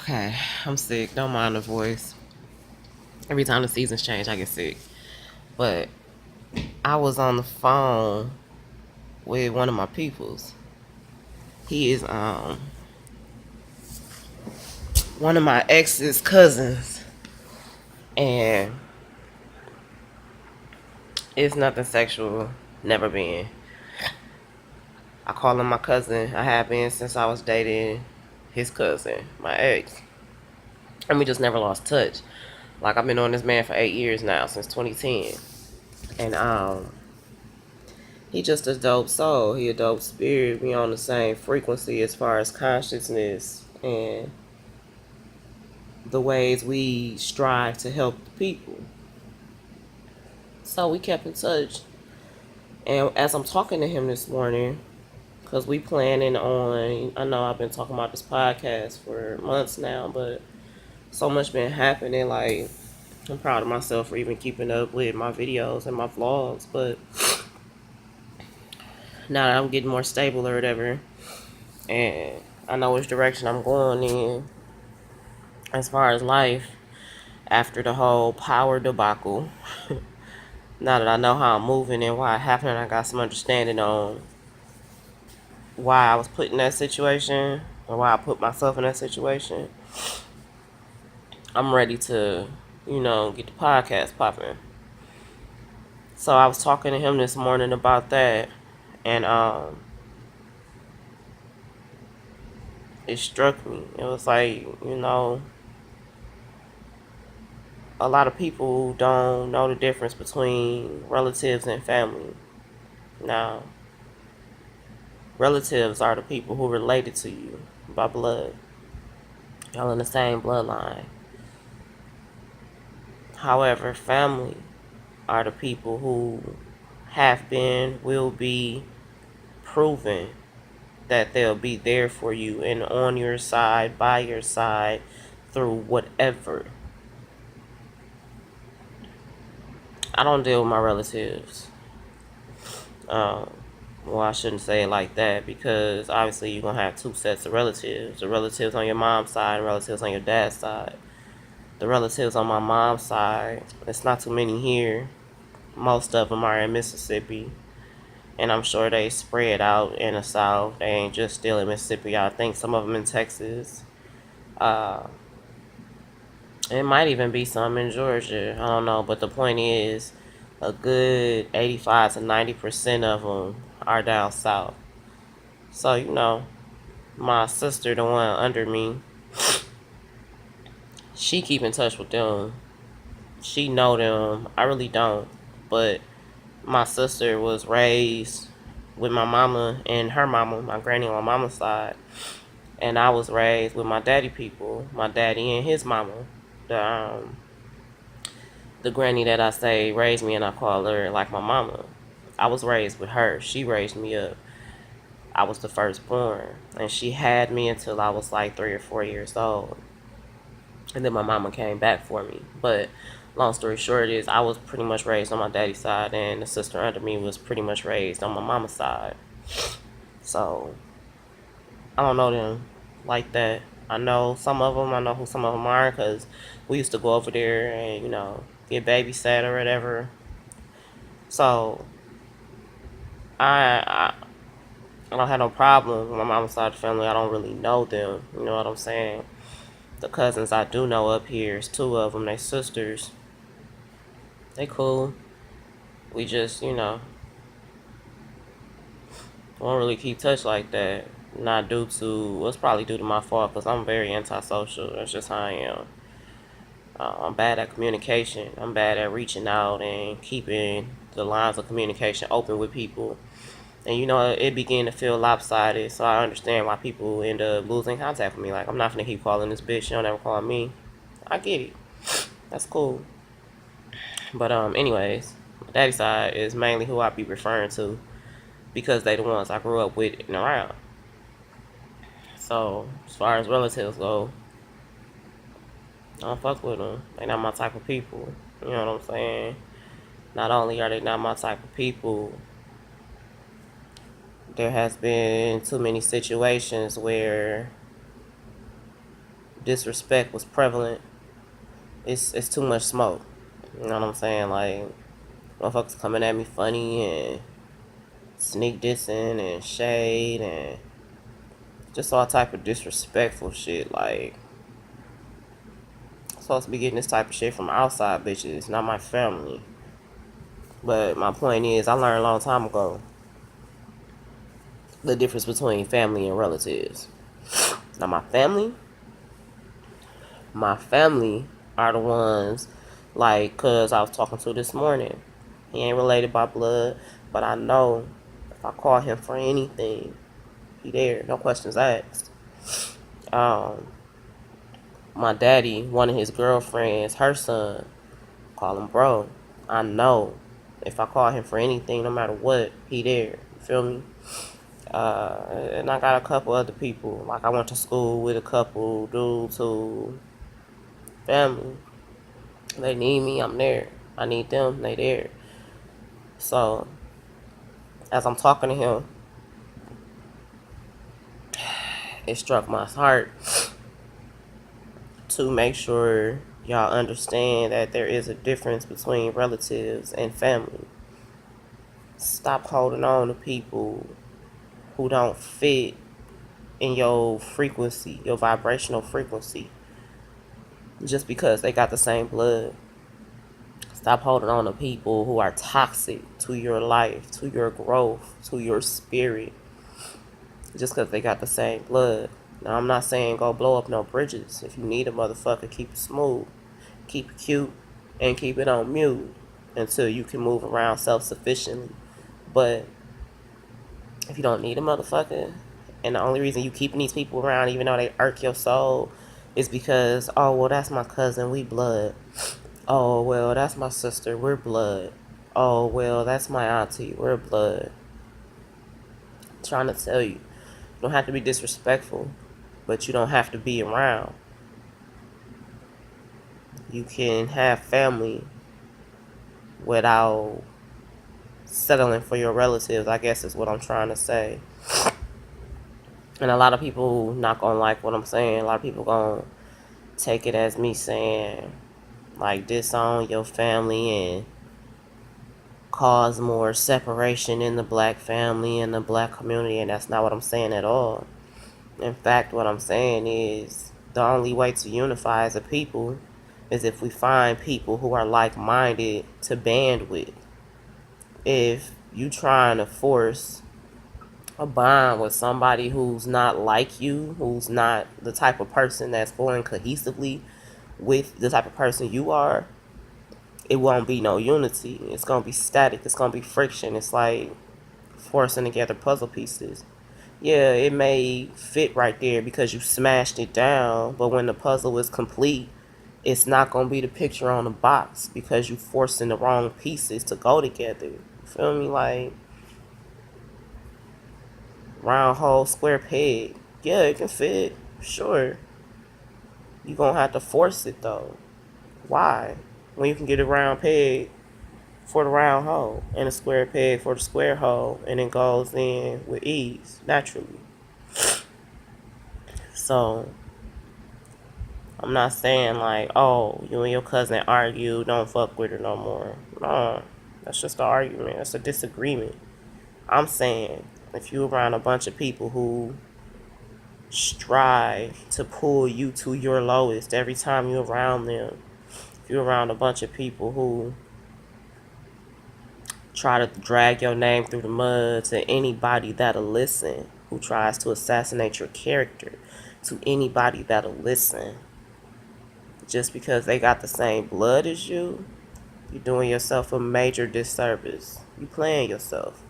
Okay, I'm sick. Don't mind the voice. Every time the seasons change, I get sick. But I was on the phone with one of my peoples. He is one of my ex's cousins, and it's nothing sexual. Never been. I call him my cousin. I have been since I was dating his cousin, my ex, and we just never lost touch. Like I've been on this man for 8 years now, since 2010, and he just a dope soul. He a dope spirit. We on the same frequency as far as consciousness and the ways we strive to help the people. So we kept in touch. And as I'm talking to him this morning, because we planning on, I know I've been talking about this podcast for months now, but so much been happening. Like, I'm proud of myself for even keeping up with my videos and my vlogs. But now that I'm getting more stable or whatever, and I know which direction I'm going in as far as life after the whole power debacle. Now that I know how I'm moving and why it happened, I got some understanding on why I was put in that situation or why I put myself in that situation. I'm ready to, get the podcast popping. So I was talking to him this morning about that, and it struck me. It was like, a lot of people don't know the difference between relatives and family. Now, relatives are the people who are related to you by blood. Y'all in the same bloodline. However, family are the people who have been, will be proven that they'll be there for you and on your side, by your side, through whatever. I don't deal with my relatives. Well, I shouldn't say it like that, because obviously you're going to have two sets of relatives. The relatives on your mom's side and relatives on your dad's side. The relatives on my mom's side, it's not too many here. Most of them are in Mississippi, and I'm sure they spread out in the South. They ain't just still in Mississippi. I think some of them in Texas. It might even be some in Georgia. I don't know, but the point is, a good 85 to 90% of them are down south. So, my sister, the one under me, she keep in touch with them. She know them. I really don't. But my sister was raised with my mama and her mama, my granny on my mama's side. And I was raised with my daddy people, my daddy and his mama. The granny that I say raised me, and I call her like my mama. I was raised with her. She raised me up. I was the firstborn, and she had me until I was like 3 or 4 years old. And then my mama came back for me. But long story short is, I was pretty much raised on my daddy's side, and the sister under me was pretty much raised on my mama's side. So I don't know them like that. I know some of them. I know who some of them are, because we used to go over there and, get babysat or whatever. So I I don't have no problem with my mama's side of the family. I don't really know them. You know what I'm saying? The cousins I do know up here is two of them. They sisters. They cool. We just, don't really keep touch like that. Not due to, well, it's probably due to my fault, because I'm very antisocial. That's just how I am. I'm bad at communication. I'm bad at reaching out and keeping the lines of communication open with people. And it began to feel lopsided, so I understand why people end up losing contact with me. Like, I'm not gonna keep calling this bitch. She don't ever call me. I get it. That's cool. But anyways, my daddy's side is mainly who I be referring to, because they the ones I grew up with and around. So as far as relatives go, I don't fuck with them. They not my type of people. You know what I'm saying? Not only are they not my type of people, there has been too many situations where disrespect was prevalent, it's too much smoke. You know what I'm saying? Like, motherfuckers coming at me funny and sneak dissing and shade and just all type of disrespectful shit. Like, I'm supposed to be getting this type of shit from outside bitches, not my family. But my point is, I learned a long time ago the difference between family and relatives. Now, my family are the ones, like, cuz I was talking to this morning. He ain't related by blood, but I know if I call him for anything, he there, no questions asked. Um, my daddy, one of his girlfriends, her son, call him bro. I know if I call him for anything, no matter what, he there. You feel me? And I got a couple other people. Like, I went to school with a couple dudes who family. They need me, I'm there. I need them, they there. So as I'm talking to him, it struck my heart to make sure y'all understand that there is a difference between relatives and family. Stop holding on to people who don't fit in your frequency, your vibrational frequency, just because they got the same blood. Stop holding on to people who are toxic to your life, to your growth, to your spirit, just because they got the same blood. Now, I'm not saying go blow up no bridges. If you need a motherfucker, keep it smooth, keep it cute, and keep it on mute until you can move around self-sufficiently. But if you don't need a motherfucker, and the only reason you keeping these people around, even though they irk your soul, is because, oh, well, that's my cousin, we blood. Oh, well, that's my sister, we're blood. Oh, well, that's my auntie, we're blood. I'm trying to tell you, you don't have to be disrespectful, but you don't have to be around. You can have family without settling for your relatives, I guess is what I'm trying to say. And a lot of people not gonna like what I'm saying. A lot of people gonna take it as me saying, like, disown your family and cause more separation in the black family and the black community, and that's not what I'm saying at all. In fact, what I'm saying is the only way to unify as a people is if we find people who are like-minded to band with. If you trying to force a bond with somebody who's not like you, who's not the type of person that's going cohesively with the type of person you are, it won't be no unity. It's gonna be static. It's gonna be friction. It's like forcing together puzzle pieces. Yeah, it may fit right there because you smashed it down, but when the puzzle is complete, it's not gonna be the picture on the box because you forcing the wrong pieces to go together. You feel me? Like, round hole, square peg. Yeah, it can fit. Sure. You gonna have to force it though. Why? When you can get a round peg for the round hole and a square peg for the square hole, and it goes in with ease, naturally. So, I'm not saying like, oh, you and your cousin argue, don't fuck with her no more. No, that's just an argument. That's a disagreement. I'm saying if you around a bunch of people who strive to pull you to your lowest every time you're around them, if you're around a bunch of people who try to drag your name through the mud to anybody that'll listen, who tries to assassinate your character to anybody that'll listen, just because they got the same blood as you, you're doing yourself a major disservice. You playing yourself.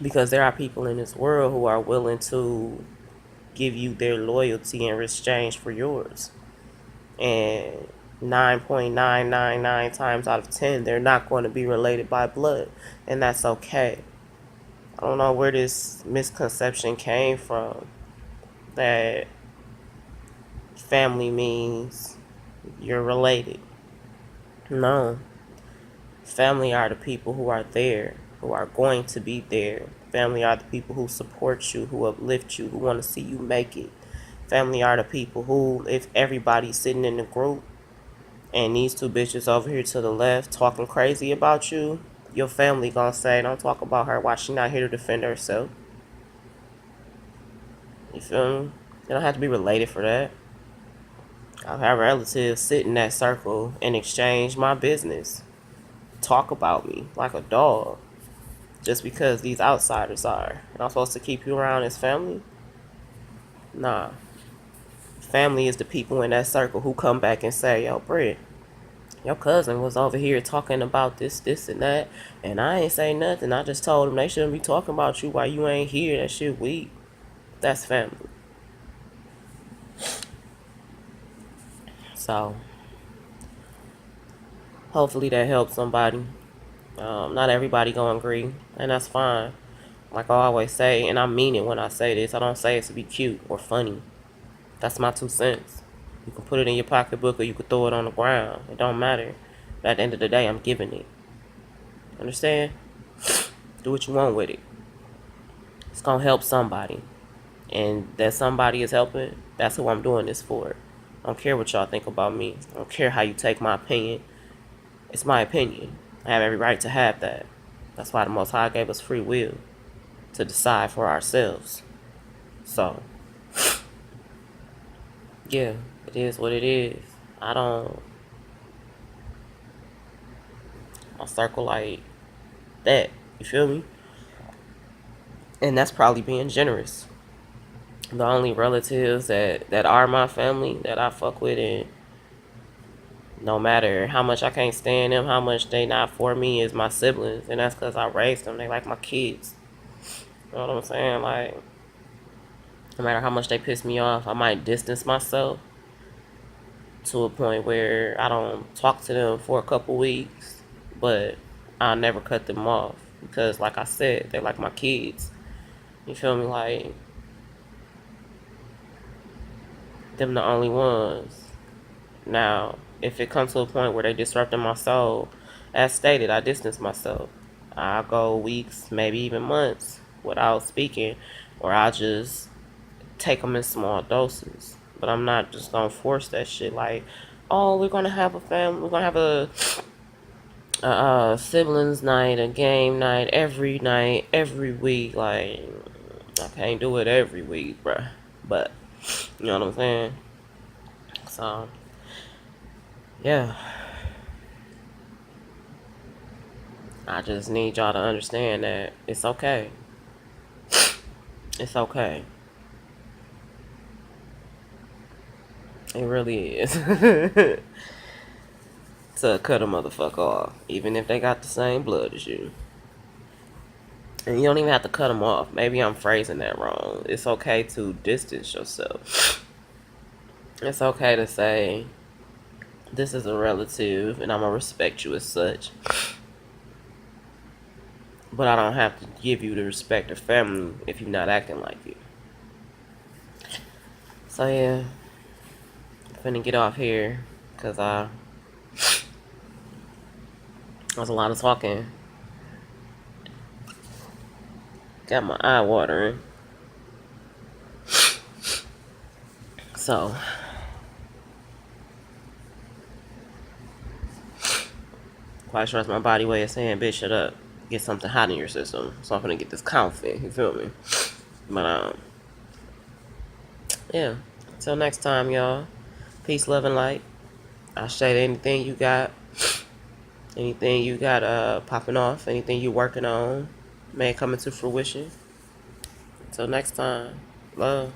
Because there are people in this world who are willing to give you their loyalty in exchange for yours. And 9.999 times out of 10, they're not going to be related by blood. And that's okay. I don't know where this misconception came from that family means you're related. No. Family are the people who are there, who are going to be there. Family are the people who support you, who uplift you, who want to see you make it. Family are the people who, if everybody's sitting in the group and these two bitches over here to the left talking crazy about you, your family gonna say, don't talk about her. Why she not here to defend herself? You feel me? You don't have to be related for that. I've had relatives sit in that circle and exchange my business, talk about me like a dog, just because these outsiders are. And I'm supposed to keep you around as family? Nah. Family is the people in that circle who come back and say, yo, Britt, your cousin was over here talking about this, this, and that, and I ain't say nothing. I just told them they shouldn't be talking about you while you ain't here. That shit weak. That's family. So, hopefully that helps somebody. Not everybody gonna agree, and that's fine. Like I always say, and I mean it when I say this, I don't say it to be cute or funny. That's my 2 cents. You can put it in your pocketbook or you can throw it on the ground. It don't matter. But at the end of the day, I'm giving it. Understand? Do what you want with it. It's gonna help somebody. And that somebody is helping, that's who I'm doing this for. I don't care what y'all think about me. I don't care how you take my opinion. It's my opinion. I have every right to have that. That's why the Most High gave us free will to decide for ourselves. So, yeah, it is what it is. I don't circle like that. You feel me? And that's probably being generous. The only relatives that are my family that I fuck with, and no matter how much I can't stand them, how much they not for me, is my siblings. And that's because I raised them. They like my kids. You know what I'm saying? Like, no matter how much they piss me off, I might distance myself to a point where I don't talk to them for a couple weeks, but I never cut them off because, like I said, they're like my kids. You feel me? Like, them the only ones. Now, if it comes to a point where they disrupting my soul, as stated, I distance myself. I'll go weeks, maybe even months without speaking, or I'll just take them in small doses. But I'm not just gonna force that shit like, oh, we're gonna have a family, we're gonna have a siblings night, a game night, every week. Like, I can't do it every week, bruh. But, you know what I'm saying? So, yeah. I just need y'all to understand that it's okay. It's okay. It really is. To cut a motherfucker off, even if they got the same blood as you. And you don't even have to cut them off. Maybe I'm phrasing that wrong. It's okay to distance yourself. It's okay to say, this is a relative and I'm going to respect you as such. But I don't have to give you the respect of family if you're not acting like it. So yeah, I'm finna get off here because there's a lot of talking. Got my eye watering. So, quite sure that's my body way of saying, bitch, shut up. Get something hot in your system. So I'm gonna get this coffee. You feel me? But, yeah. Until next time, y'all. Peace, love, and light. I'll shade anything you got popping off, anything you working on, may come into fruition. Until next time. Love.